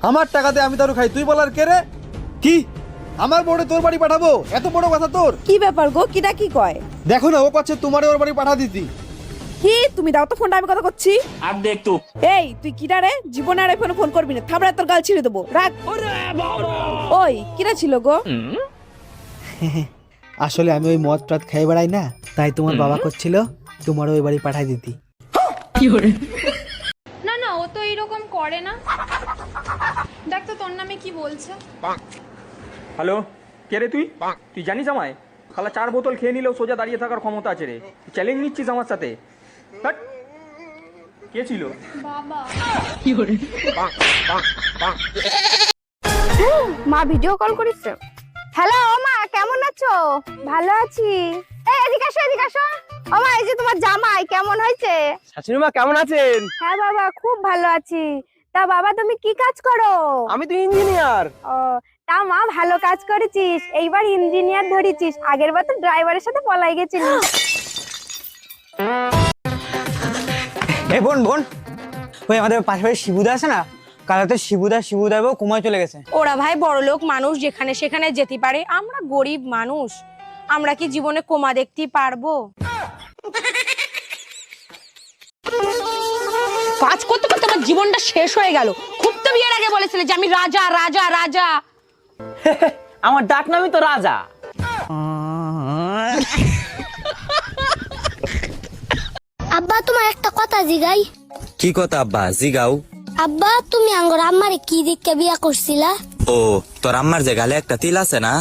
আমার টাকাতে আমি দারু খাই, তুই বলার কে রে? কি আমার বউরে তোর বাড়ি পাঠাবো? এত বড় কথা তোর? কি ব্যাপার গো, কিটা কি কয়? দেখো না, ও কাছে তোমারে ওর বাড়ি পাঠা দিতি। কি তুমি দাও তো ফোনটা, আমি কথা করছি। আর দেখ তো এই তুই কিটা রে? জীবনে আর ফোনে ফোন করবি না, থামড়া তোর গাল ছিঁড়ে দেবো, রাখ। ওই কিরা ছিল গো? আসলে আমি ওই মদ টদ খেয়ে বেড়াই না, তাই তোমার বাবা করছিল তোমার ওই বাড়ি পাঠাই দিতি। না না, ও তো এইরকম করে না। দেখ তো তোর নামে কি বলছে। হ্যালো, কে রে তুই? তুই জানিস আমায়? খালা 4 বোতল খেয়ে নিলেও সোজা দাঁড়িয়ে থাকার ক্ষমতা আছে রে। চ্যালেঞ্জ নিচ্ছিস আমার সাথে? হাট। কে ছিল? বাবা। মা ভিডিও কল করেছে। হ্যালো মা, কেমন আছো? ভালো আছি। এই এদিকে আসো, এদিকে আসো। ও মা, এই যে তোমার জামাই কেমন হয়েছে? শাশুড়ি মা কেমন আছেন? হ্যাঁ বাবা, খুব ভালো আছি। তা বাবা তুমি কি কাজ করো? আমি তো ইঞ্জিনিয়ার। ও, তা মা ভালো কাজ করেছিস, এইবার ইঞ্জিনিয়ার ধরেছিস, আগের বার তো ড্রাইভারের সাথে পলাই গেছিলিস। এই বোন বোন, ওই আমাদের পাশে শিবুদা আছে না, কালাতে শিবুদা বউ কুমায় চলে গেছে। ওরা ভাই বড়লোক মানুষ, যেখানে সেখানে যেতে পারে, আমরা গরিব মানুষ, আমরা কি জীবনে কোমা দেখতে পারবো? কাজ করতে করতে আমার জীবনটা শেষ হয়ে গেল। খুব তো বিয়ের আগে বলেছিলে যে আমি রাজা রাজা রাজা। আমার ডাক নামই তো রাজা। আব্বা তোমার একটা কথা জিগাই। কি কথা আব্বা? জিগাও। আব্বা তুমি আঙ্গর আম্মারে কি দিকে বিয়া করছিলা? ও, তোর আম্মার যে গালে একটা তিল আছে না,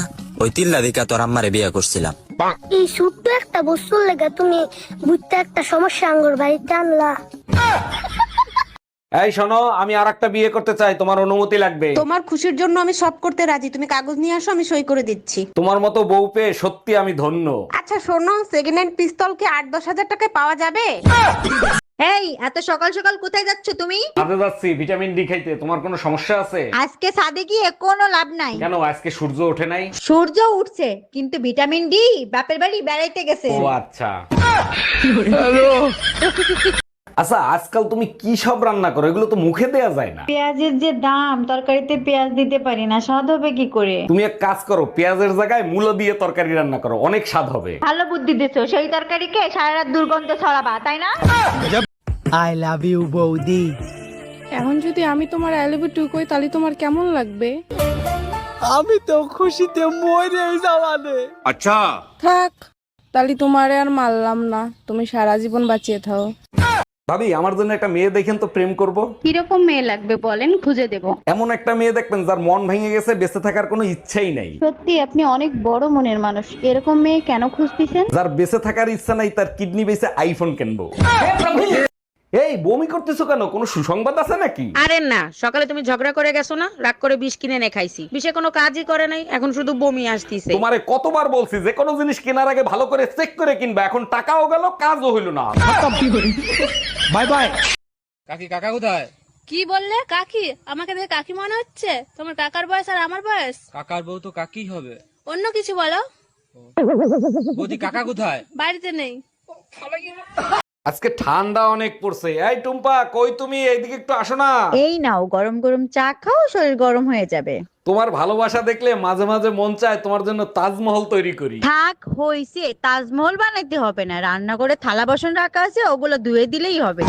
ওই তিল্লা দিকা তোর আম্মারে বিয়া করছিলাম। এই ছোট্ট একটা বস্তুর লেগে তুমি বুঝতে একটা সমস্যা আঙ্গর বাড়িতে আনলা। এই শোনো, আমি আরেকটা বিয়ে করতে চাই, তোমার অনুমতি লাগবে। তোমার খুশির জন্য আমি সব করতে রাজি, তুমি কাগজ নিয়ে আসো, আমি সই করে দিচ্ছি। তোমার মতো বউ পেয়ে সত্যি আমি ধন্য। আচ্ছা শোনো, সেকেন্ড হ্যান্ড পিস্তল কি 8-10 হাজার টাকায় পাওয়া যাবে? এই এত সকাল সকাল কোথায় যাচ্ছ তুমি? কাজে যাচ্ছি ভিটামিন ডি খাইতে। তোমার কোনো সমস্যা আছে? আজকে ছাদে গিয়ে কোনো লাভ নাই। কেন, আজকে সূর্য ওঠে নাই? সূর্য উঠছে, কিন্তু ভিটামিন ডি বাপের বাড়ি বেড়াইতে গেছে। ও আচ্ছা। আচ্ছা, আজকাল তুমি কি সব রান্না করো? এগুলো তো মুখে দেয়া যায় না। পেঁয়াজের যে দাম, তরকারিতে পেঁয়াজ দিতে পারি না, স্বাদ হবে কি করে? তুমি এক কাজ করো, পেঁয়াজের জায়গায় মূলো দিয়ে তরকারি রান্না করো, অনেক স্বাদ হবে। ভালো বুদ্ধি দিছো, সেই তরকারিকে সারা রাত দুর্গন্ধ ছড়াবা, তাই না? আই লাভ ইউ বৌদি। এখন যদি আমি তোমার আই লাভ ইউ টু কই, তাহলে তোমার কেমন লাগবে? আমি তো খুশিতে মরে যাওয়ানে। আচ্ছা, থাক, তাহলে তোমারে আর মারলাম না, তুমি সারা জীবন বাঁচিয়ে থাও। ভাবি আমার জন্য একটা মেয়ে দেখেন তো, প্রেম করব। কিরকম মেয়ে লাগবে বলেন, খুঁজে দেব। এমন একটা মেয়ে দেখবেন যার মন ভেঙে গেছে, বেঁচে থাকার কোনো ইচ্ছাই নাই। সত্যি আপনি অনেক বড় মনের মানুষ, এরকম মেয়ে কেন খুঁজতেছেন? যার বেঁচে থাকার ইচ্ছা নাই, তার কিডনি বেঁচে আইফোন কিনবো। এই বমি করতেছো কেন? কোনো সুসংবাদ আছে নাকি? আরে না, সকালে তুমি ঝগড়া করে গেছো না, রাগ করে বিষ কিনে এনে খাইছি, বিষে কোনো কাজই করে নাই, এখন শুধু বমি আসতিছে। তোমারে কতবার বলছি যে কোনো জিনিস কেনার আগে ভালো করে চেক করে কিনবা, এখন টাকাও গেল, কাজও হইল না। Bye bye. কাকি কাকা কোথায়? কি বললে? কাকি? আমাকে দেখে কাকি মনে হচ্ছে? তোমার কাকার বয়স আর আমার বয়স? কাকার বউ তো কাকি হবে। অন্য কিছু বলো। বৌদি কাকা কোথায়? বাড়িতে নেই। আজকে ঠান্ডা অনেক পড়ছে। এই টুম্পা, কই তুমি? এইদিকে একটু আসো না। এই নাও গরম গরম চা খাও, শরীর গরম হয়ে যাবে। তোমার ভালোবাসা দেখলে মাঝে মাঝে মন চায় তোমার জন্য তাজমহল তৈরি করি। থাক হইছে, তাজমহল বানাইতে হবে না, রান্না করে থালা বাসন রাখা আছে, ওগুলো ধুয়ে দিলেই হবে।